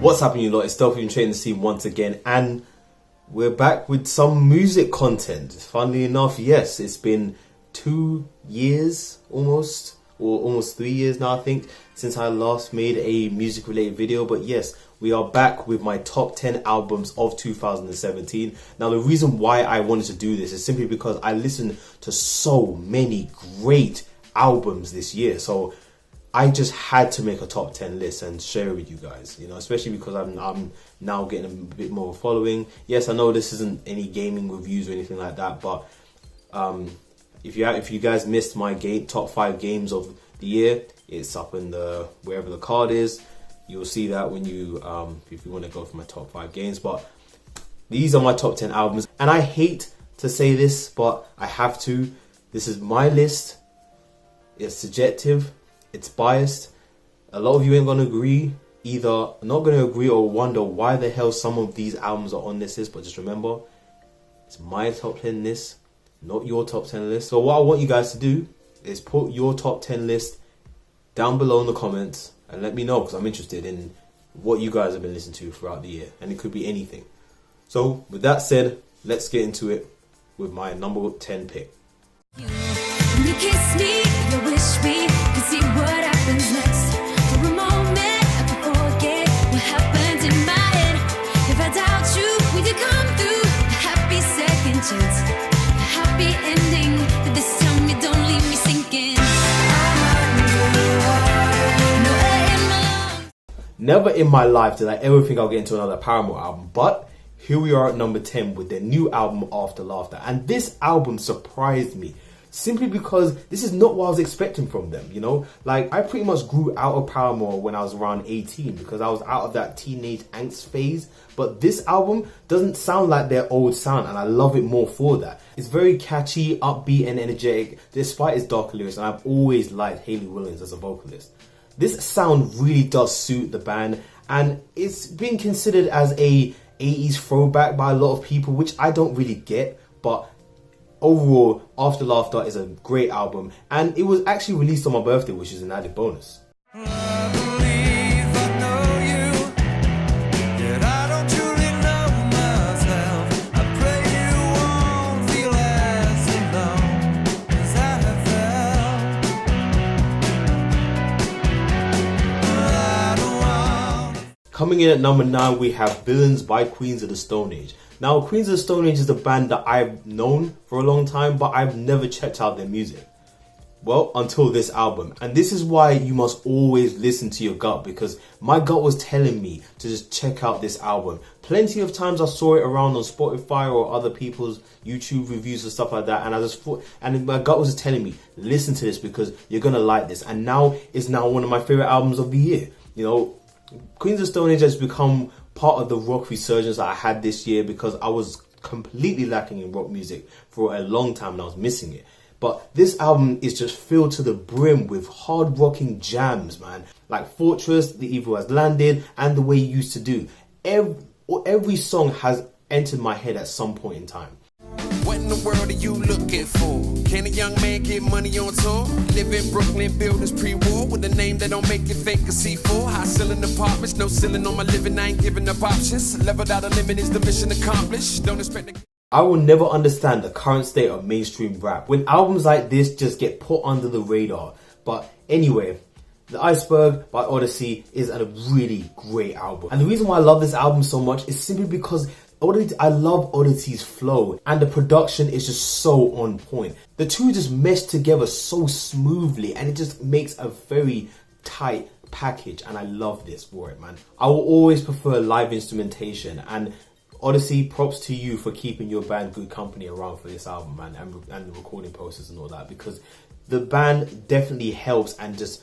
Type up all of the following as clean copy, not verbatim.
What's happening, you lot? It's StealthDeception Training the Scene once again, and we're back with some music content. Funnily enough, yes, it's been 2 years almost, or almost 3 years now, I think, since I last made a music related video. But yes, we are back with my top 10 albums of 2017. Now, the reason why I wanted to do this is simply because I listened to so many great albums this year. So I just had to make a top 10 list and share it with you guys, you know, especially because I'm now getting a bit more of a following. Yes, I know this isn't any gaming reviews or anything like that, but if you guys missed my top 5 games of the year, it's up in the wherever the card is. You'll see that when you if you want to go for my top 5 games. But these are my top 10 albums, and I hate to say this, but I have to. This is my list. It's subjective. It's biased. A lot of you ain't gonna agree, either not gonna agree or wonder why the hell some of these albums are on this list. But just remember, it's my top 10 list, not your top 10 list. So what I want you guys to do is put your top 10 list down below in the comments and let me know, because I'm interested in what you guys have been listening to throughout the year, and it could be anything. So with that said, let's get into it with my number 10 pick. You kiss me, you wish me to see what happens next. For a moment, I can forget what happened in my head. If I doubt you, will you come through? A happy second chance, a happy ending. But this time you don't leave me sinking. Never in my life did I ever think I'll get into another Paramore album, but here we are at number 10 with their new album, After Laughter. And this album surprised me, simply because this is not what I was expecting from them, you know? Like, I pretty much grew out of Paramore when I was around 18 because I was out of that teenage angst phase. But this album doesn't sound like their old sound, and I love it more for that. It's very catchy, upbeat and energetic, despite its darker lyrics, and I've always liked Hayley Williams as a vocalist. This sound really does suit the band, and it's been considered as a 80s throwback by a lot of people, which I don't really get, but overall, After Laughter is a great album, and it was actually released on my birthday, which is an added bonus. Coming in at number 9, we have Villains by Queens of the Stone Age. Now, Queens of the Stone Age is a band that I've known for a long time, but I've never checked out their music. Well, until this album. And this is why you must always listen to your gut, because my gut was telling me to just check out this album. Plenty of times I saw it around on Spotify or other people's YouTube reviews and stuff like that, and I just thought, and my gut was just telling me, listen to this because you're gonna like this. And now it's now one of my favorite albums of the year. You know, Queens of Stone Age has become part of the rock resurgence that I had this year, because I was completely lacking in rock music for a long time and I was missing it. But this album is just filled to the brim with hard rocking jams, man. Like Fortress, The Evil Has Landed, and The Way You Used to Do. Every song has entered my head at some point in time. What in the world are you looking for? Can a young man get money on tour? Live in Brooklyn, buildings pre-war with a name that don't make you think a C4. High ceiling apartments, no ceiling on my living, I ain't giving up options. Leveled out a limit is the mission accomplished. Don't expect to... I will never understand the current state of mainstream rap when albums like this just get put under the radar. But anyway, The Iceberg by Odyssey is a really great album. And the reason why I love this album so much is simply because I love Odyssee's flow, and the production is just so on point. The two just mesh together so smoothly, and it just makes a very tight package, and I love this for it, man. I will always prefer live instrumentation, and Odyssey, props to you for keeping your band Good Company around for this album, man, and the recording process and all that, because the band definitely helps and just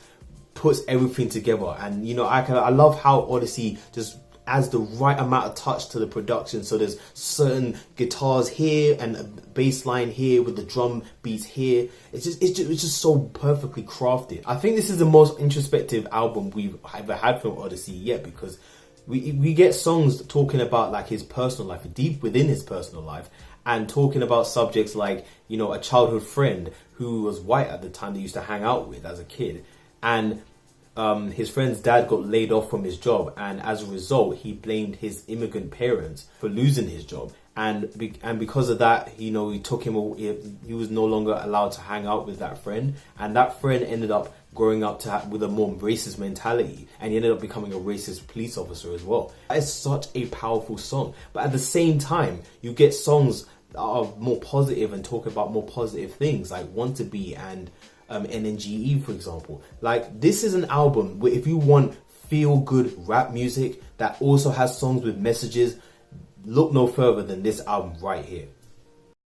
puts everything together. And you know, I love how Odyssey just adds the right amount of touch to the production. So there's certain guitars here and a bass line here with the drum beats here. It's just so perfectly crafted. I think this is the most introspective album we've ever had from Odyssey yet, because we get songs talking about like his personal life, deep within his personal life, and talking about subjects like, you know, a childhood friend who was white at the time they used to hang out with as a kid, and his friend's dad got laid off from his job, and as a result, he blamed his immigrant parents for losing his job. And because of that, he took him. He was no longer allowed to hang out with that friend, and that friend ended up growing up with a more racist mentality, and he ended up becoming a racist police officer as well. It's such a powerful song, but at the same time, you get songs that are more positive and talk about more positive things, like Want to Be and NNGE, for example. Like, this is an album where if you want feel good rap music that also has songs with messages, look no further than this album right here.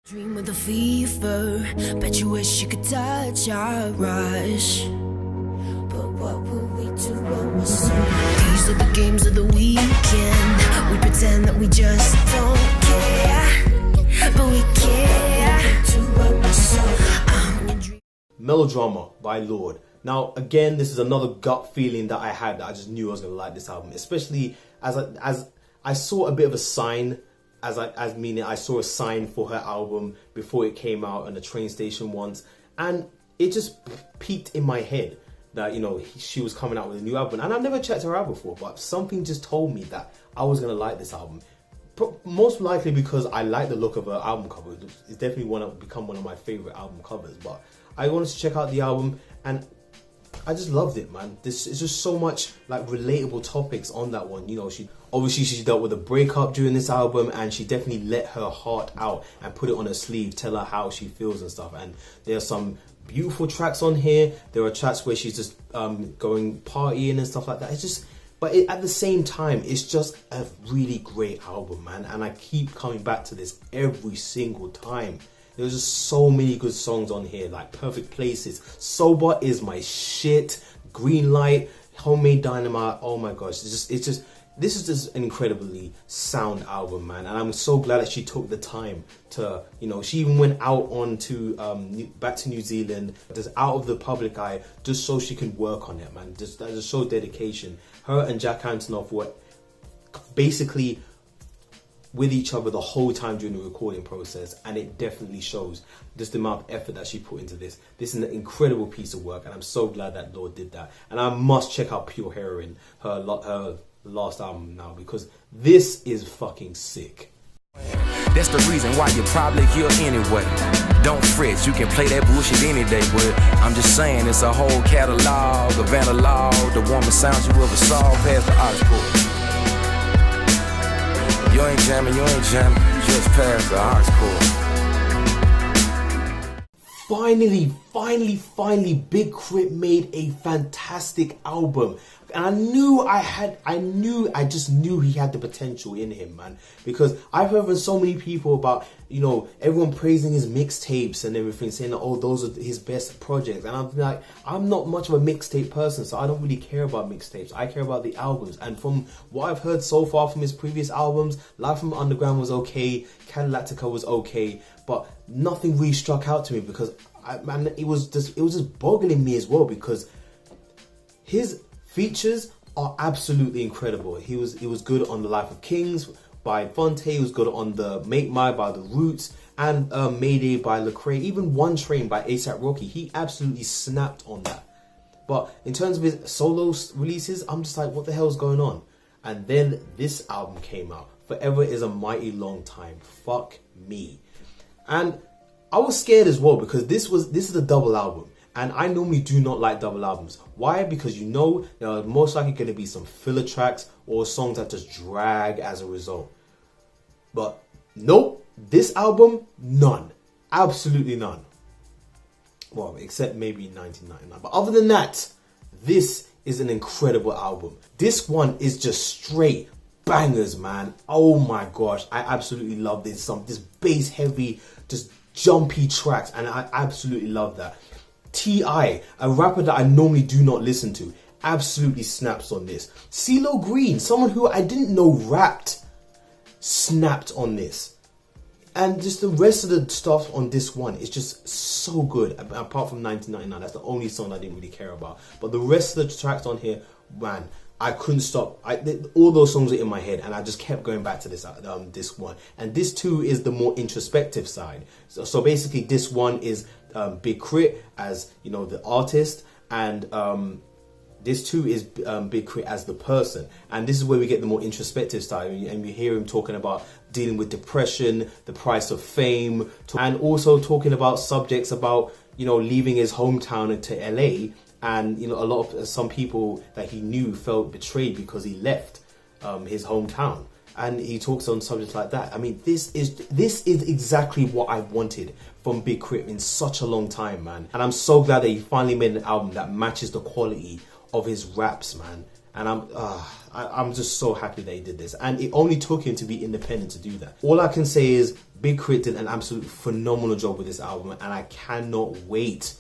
Dream with a fever, bet you wish you could touch our rush. But what will we do when we're so? These are the games of the weekend. We pretend that we just don't care, but we care. Do what we're so. Melodrama by Lord. Now, again, this is another gut feeling that I had, that I just knew I was going to like this album, especially as I saw a bit of a sign, meaning I saw a sign for her album before it came out on a train station once, and it just peaked in my head that, she was coming out with a new album, and I've never checked her out before, but something just told me that I was going to like this album. Most likely because I like the look of her album cover. It's definitely become one of my favorite album covers, but I wanted to check out the album, and I just loved it, man. This is just so much like relatable topics on that one. She dealt with a breakup during this album, and she definitely let her heart out and put it on her sleeve, tell her how she feels and stuff. And there are some beautiful tracks on here. There are tracks where she's just going partying and stuff like that. But at the same time, it's just a really great album, man. And I keep coming back to this every single time. There's just so many good songs on here, like Perfect Places, Sober is my shit, Green Light, Homemade Dynamite. Oh my gosh, this is just an incredibly sound album, man. And I'm so glad that she took the time to, she even went out back to New Zealand, just out of the public eye, just so she can work on it, man. That just showed dedication. Her and Jack Antonoff were basically with each other the whole time during the recording process, and it definitely shows just the amount of effort that she put into this. This is an incredible piece of work, and I'm so glad that Lord did that. And I must check out Pure Heroin, her last album now, because this is fucking sick. That's the reason why you're probably here anyway. Don't fret, you can play that bullshit any day, but I'm just saying it's a whole catalog of analog, the warmest sounds you ever saw past the aux port. You ain't jamming, just past the aux port. Finally, Big Crit made a fantastic album. And I just knew he had the potential in him, man. Because I've heard from so many people about, everyone praising his mixtapes and everything, saying that, oh, those are his best projects. And I'm like, I'm not much of a mixtape person, so I don't really care about mixtapes. I care about the albums. And from what I've heard so far from his previous albums, Live from Underground was okay, Cadillactica was okay, but nothing really struck out to me because, it was just boggling me as well, because his features are absolutely incredible. He was good on The Life of Kings by Fonte. He was good on the Make My by The Roots and Mayday by Lecrae. Even One Train by A$AP Rocky. He absolutely snapped on that. But in terms of his solo releases, I'm just like, what the hell's going on? And then this album came out. Forever Is a Mighty Long Time. Fuck me. And I was scared as well, because this is a double album. And I normally do not like double albums. Why? Because there are most likely going to be some filler tracks or songs that just drag as a result. But nope, this album, none. Absolutely none. Well, except maybe 1999. But other than that, this is an incredible album. This one is just straight bangers, man. Oh my gosh, I absolutely love this. This bass heavy, just jumpy tracks, and I absolutely love that. T.I., a rapper that I normally do not listen to, absolutely snaps on this. CeeLo Green, someone who I didn't know rapped, snapped on this. And just the rest of the stuff on this one is just so good. Apart from 1999, that's the only song I didn't really care about. But the rest of the tracks on here, man, I couldn't stop. All those songs are in my head, and I just kept going back to this one. And this too is the more introspective side. So basically, this one is Big Crit as the artist, and this too is Big Crit as the person, and this is where we get the more introspective style, and you hear him talking about dealing with depression, the price of fame, and also talking about subjects about, you know, leaving his hometown to LA, and, you know, a lot of some people that he knew felt betrayed because he left his hometown, and he talks on subjects like that. I mean, this is exactly what I wanted from Big Crit in such a long time, man, and I'm so glad that he finally made an album that matches the quality of his raps, man. And I'm just so happy that he did this, and it only took him to be independent to do that. All I can say is Big Crit did an absolutely phenomenal job with this album, and I cannot wait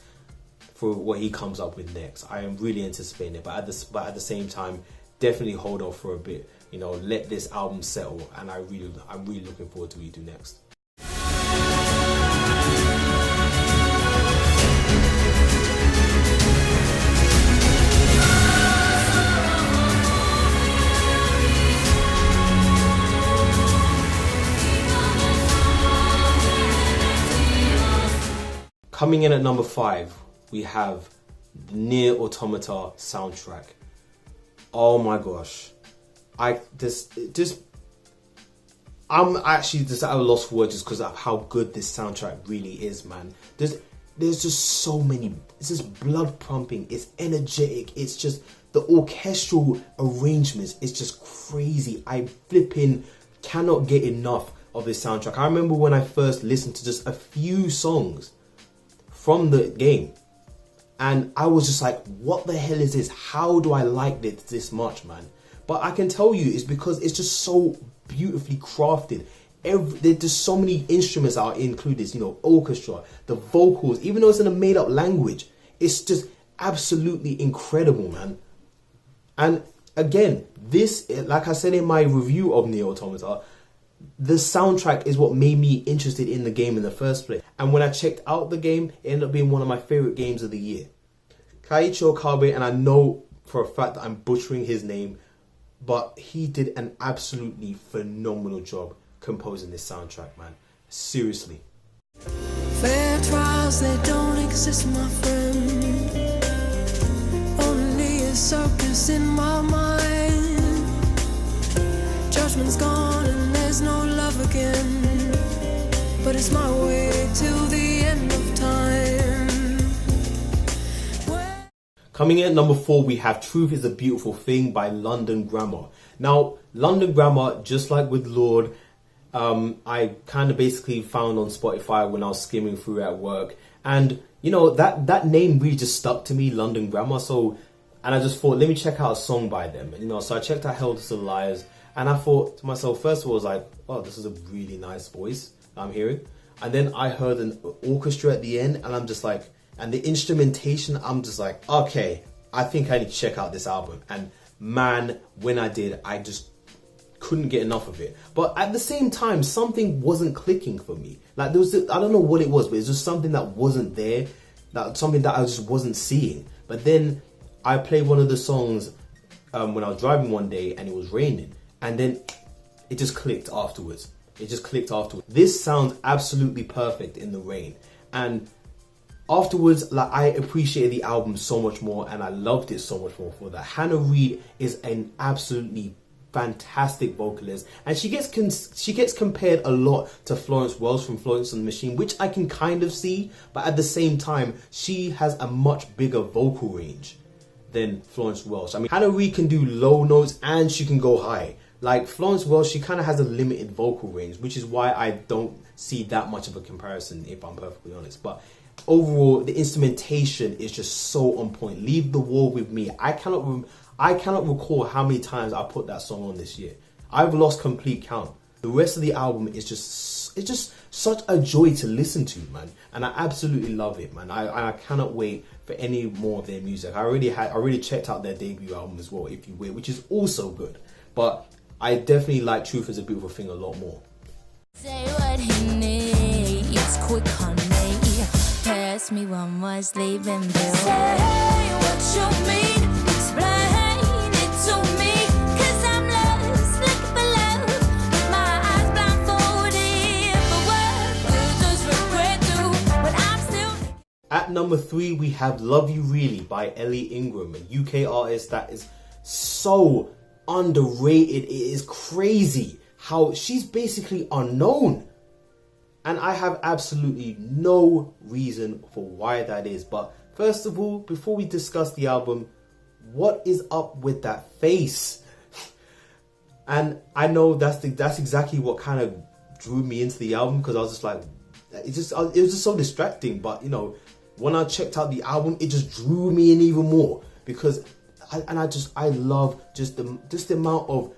for what he comes up with next. I am really anticipating it, but at the same time, definitely hold off for a bit. You know, let this album settle, and I'm really looking forward to what you do next. Coming in at number 5, we have the Nier Automata soundtrack. Oh my gosh, I'm actually just at a loss for words just because of how good this soundtrack really is, man. There's just so many. It's just blood pumping. It's energetic. It's just the orchestral arrangements. It's just crazy. I flipping cannot get enough of this soundtrack. I remember when I first listened to just a few songs from the game, and I was just like, what the hell is this? How do I like this much, man? But I can tell you it's because it's just so beautifully crafted. There's just so many instruments that are included, you know, orchestra, the vocals, even though it's in a made up language, it's just absolutely incredible, man. And again, this, like I said in my review of Nier Automata, the soundtrack is what made me interested in the game in the first place. And when I checked out the game, it ended up being one of my favorite games of the year. Kaiichi Okabe, and I know for a fact that I'm butchering his name, but he did an absolutely phenomenal job composing this soundtrack, man. Seriously. Fair trials, they don't exist, my friend. Only a circus in my mind. Judgment's gone and there's no love again, but it's my way till the end of time. Coming in at number 4, we have Truth is a Beautiful Thing by London Grammar. Now, London Grammar, just like with Lord, I kind of basically found on Spotify when I was skimming through at work, and you know, that name really just stuck to me, London Grammar. So, and I just thought, let me check out a song by them. You know, so I checked out Held to the Liars, and I thought to myself, first of all, I was like, oh, this is a really nice voice I'm hearing. And then I heard an orchestra at the end, and I'm just like, and the instrumentation, I'm just like, okay, I think I need to check out this album. And man, when I did, I just couldn't get enough of it. But at the same time, something wasn't clicking for me. Like, there was, I don't know what it was, but it's just something that wasn't there, something that I just wasn't seeing. But then I played one of the songs when I was driving one day, and it was raining, and then it just clicked afterwards. This sounds absolutely perfect in the rain, and afterwards, like, I appreciated the album so much more, and I loved it so much more for that. Hannah Reid is an absolutely fantastic vocalist, and she gets compared a lot to Florence Welch from Florence and the Machine, which I can kind of see, but at the same time, she has a much bigger vocal range than Florence Welch. I mean, Hannah Reid can do low notes and she can go high. Like Florence Welch, she kind of has a limited vocal range, which is why I don't see that much of a comparison, if I'm perfectly honest. But overall, the instrumentation is just so on point. Leave the War with Me. I cannot recall how many times I put that song on this year. I've lost complete count. The rest of the album is just such a joy to listen to, man, and I absolutely love it, man. I cannot wait for any more of their music. I already checked out their debut album as well, If You Will, which is also good, but I definitely like Truth is a Beautiful Thing a lot more. Say what he needs, quick honey. Pass me one more sleeping pill. Say what you mean, explain it to me, 'cause I'm lost, looking for love, with my eyes blindfolded. But what good does regret do when I'm still... At At number 3, we have Love You Really by Ellie Ingram, a UK artist that is so underrated. It is crazy how she's basically unknown. And I have absolutely no reason for why that is. But first of all, before we discuss the album, what is up with that face? And I know that's exactly what kind of drew me into the album, because I was just like, it was just so distracting. But you know, when I checked out the album, it just drew me in even more, because I love just the amount of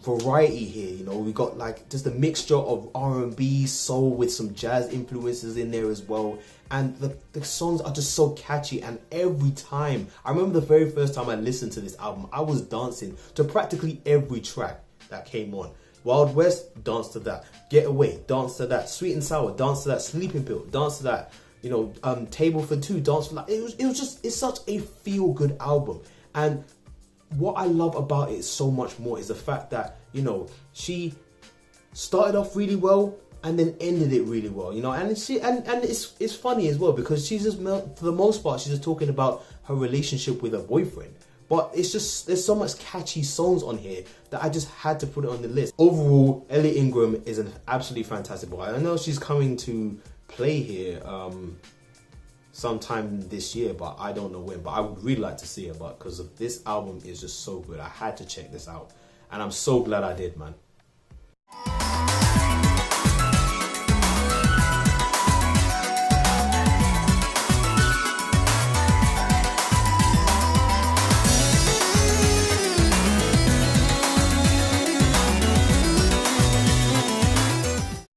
variety here. You know, we got like just a mixture of R&B, soul with some jazz influences in there as well, and the songs are just so catchy. And every time, I remember the very first time I listened to this album, I was dancing to practically every track that came on. Wild West, dance to that. Getaway, dance to that. Sweet and Sour, dance to that. Sleeping Pill, dance to that. You know, Table for Two, dance for that. It's such a feel good album. And what I love about it so much more is the fact that, you know, she started off really well and then ended it really well, you know, and it's funny as well, because she's just, for the most part, she's just talking about her relationship with her boyfriend. But it's just, there's so much catchy songs on here that I just had to put it on the list. Overall, Ellie Ingram is an absolutely fantastic boy. I know she's coming to play here sometime this year, but I don't know when. But I would really like to see her, but because of this album is just so good, I had to check this out, and I'm so glad I did, man.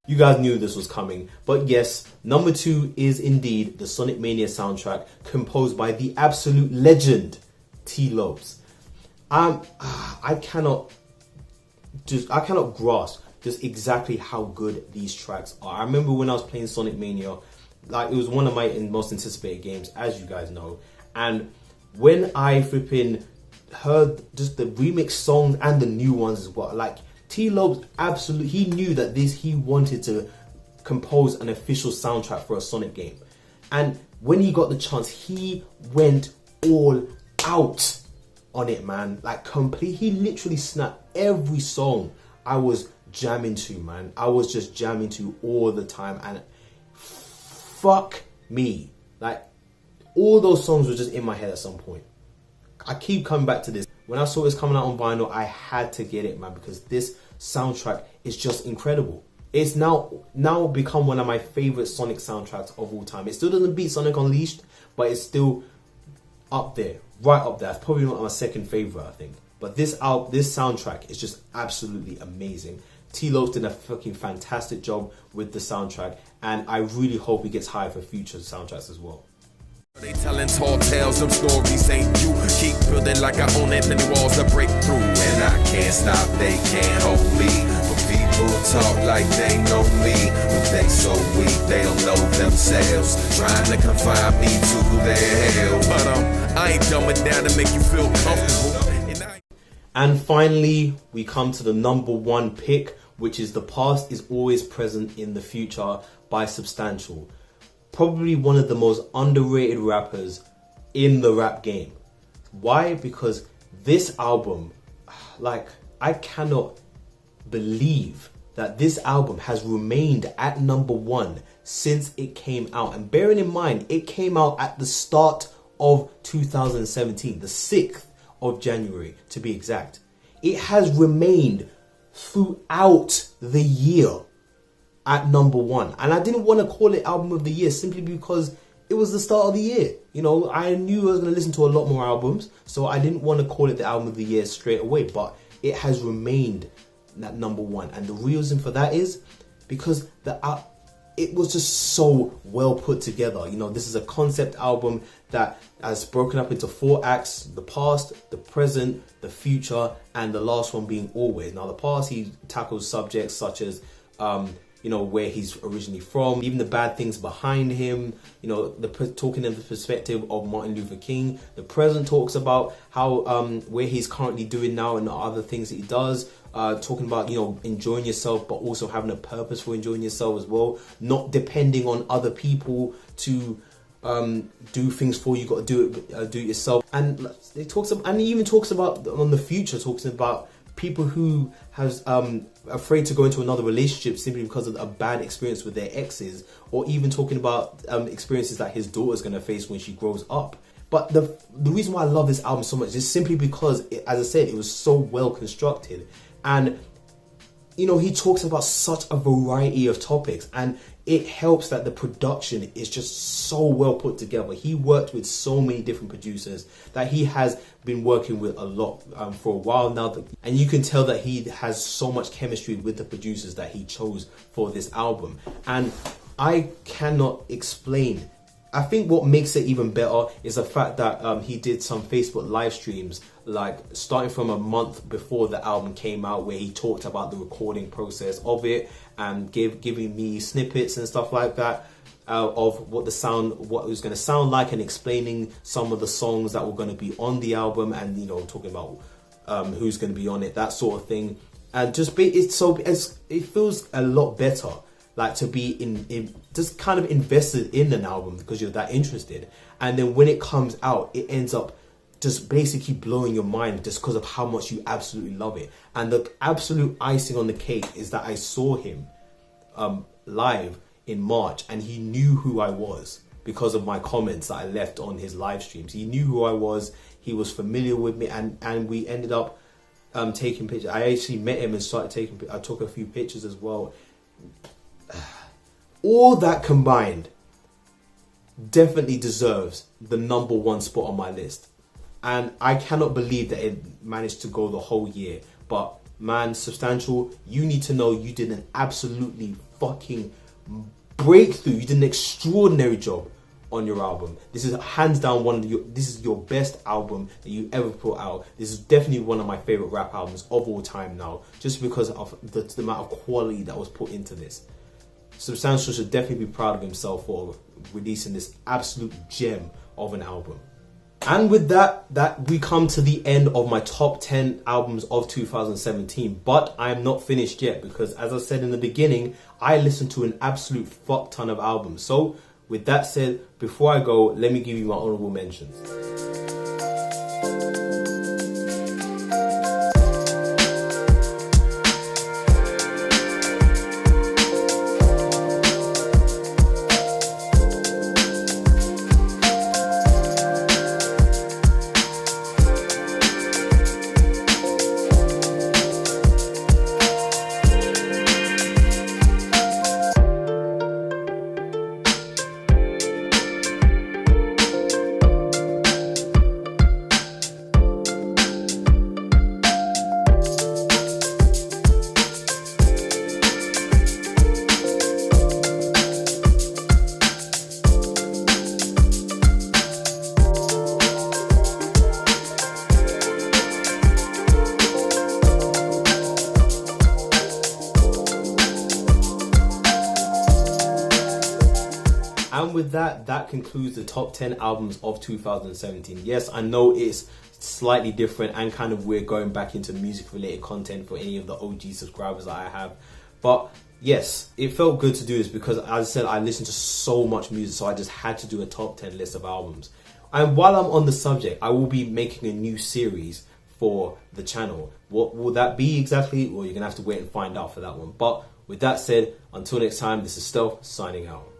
You guys knew this was coming, but yes, number 2 is indeed the Sonic Mania soundtrack, composed by the absolute legend T-Lopes. I cannot grasp just exactly how good these tracks are. I remember when I was playing Sonic Mania, like it was one of my most anticipated games, as you guys know, and when I flipping heard just the remix songs and the new ones as well, like T-Lopes absolutely, he knew that he wanted to compose an official soundtrack for a Sonic game. And when he got the chance, he went all out on it, man. Like he literally snapped every song I was jamming to, man. I was just jamming to all the time, and fuck me. Like all those songs were just in my head at some point. I keep coming back to this. When I saw this coming out on vinyl, I had to get it, man, because this soundtrack is just incredible. It's now become one of my favorite Sonic soundtracks of all time. It still doesn't beat Sonic Unleashed, but it's still up there, right up there. It's probably not my second favorite, I think. But this soundtrack is just absolutely amazing. T-Lopes did a fucking fantastic job with the soundtrack, and I really hope he gets hired for future soundtracks as well. They telling tall tales, some stories ain't you. Keep building like I own that many walls to break through. And I can't stop, they can't hold me. But people talk like they know me, but they so weak, they don't know themselves. Trying to confine me to their hell. But I ain't dumbing down to make you feel comfortable. And finally, we come to the number 1 pick, which is The Past Is Always Present in the Future by Substantial. Probably one of the most underrated rappers in the rap game. Why? Because this album, like, I cannot believe that this album has remained at number 1 since it came out. And bearing in mind, it came out at the start of 2017, the 6th of January to be exact. It has remained throughout the year at number 1. And I didn't want to call it album of the year simply because it was the start of the year. You know, I knew I was going to listen to a lot more albums, so I didn't want to call it the album of the year straight away, but it has remained at number 1. And the reason for that is because it was just so well put together. You know, this is a concept album that has broken up into 4 acts: the past, the present, the future, and the last one being always. Now, the past, he tackles subjects such as you know, where he's originally from, even the bad things behind him, you know, talking in the perspective of Martin Luther King. The present talks about how where he's currently doing now and the other things that he does, talking about, you know, enjoying yourself, but also having a purpose for enjoying yourself as well, not depending on other people to do things for you. You got to do it yourself. And it talks about, and he even talks about on the future, talking about people who has afraid to go into another relationship simply because of a bad experience with their exes, or even talking about experiences that his daughter's going to face when she grows up. But the reason why I love this album so much is simply because, as I said, it was so well constructed. And, you know, he talks about such a variety of topics, and it helps that the production is just so well put together. He worked with so many different producers that he has been working with a lot for a while now. And you can tell that he has so much chemistry with the producers that he chose for this album. And I cannot explain. I think what makes it even better is the fact that he did some Facebook live streams, like starting from a month before the album came out, where he talked about the recording process of it and giving me snippets and stuff like that of what it was going to sound like, and explaining some of the songs that were going to be on the album, and, you know, talking about who's going to be on it, that sort of thing. And just it feels a lot better, like, to be in just kind of invested in an album because you're that interested. And then when it comes out, it ends up just basically blowing your mind just because of how much you absolutely love it. And the absolute icing on the cake is that I saw him live in March, and he knew who I was because of my comments that I left on his live streams. He knew who I was. He was familiar with me, and we ended up taking pictures. I actually met him and I took a few pictures as well. All that combined definitely deserves the #1 spot on my list. And I cannot believe that it managed to go the whole year. But man, Substantial, you need to know you did an absolutely fucking breakthrough. You did an extraordinary job on your album. This is hands down this is your best album that you ever put out. This is definitely one of my favorite rap albums of all time now, just because of the amount of quality that was put into this. Substantial should definitely be proud of himself for releasing this absolute gem of an album. And with that we come to the end of my top 10 albums of 2017. But I am not finished yet, because as I said in the beginning, I listened to an absolute fuck ton of albums. So with that said, before I go, let me give you my honorable mentions. And with that concludes the top 10 albums of 2017. Yes, I know it's slightly different and kind of weird going back into music related content for any of the OG subscribers that I have. But yes, it felt good to do this because, as I said, I listen to so much music, so I just had to do a top 10 list of albums. And while I'm on the subject, I will be making a new series for the channel. What will that be exactly? Well, you're going to have to wait and find out for that one. But with that said, until next time, this is Stealth signing out.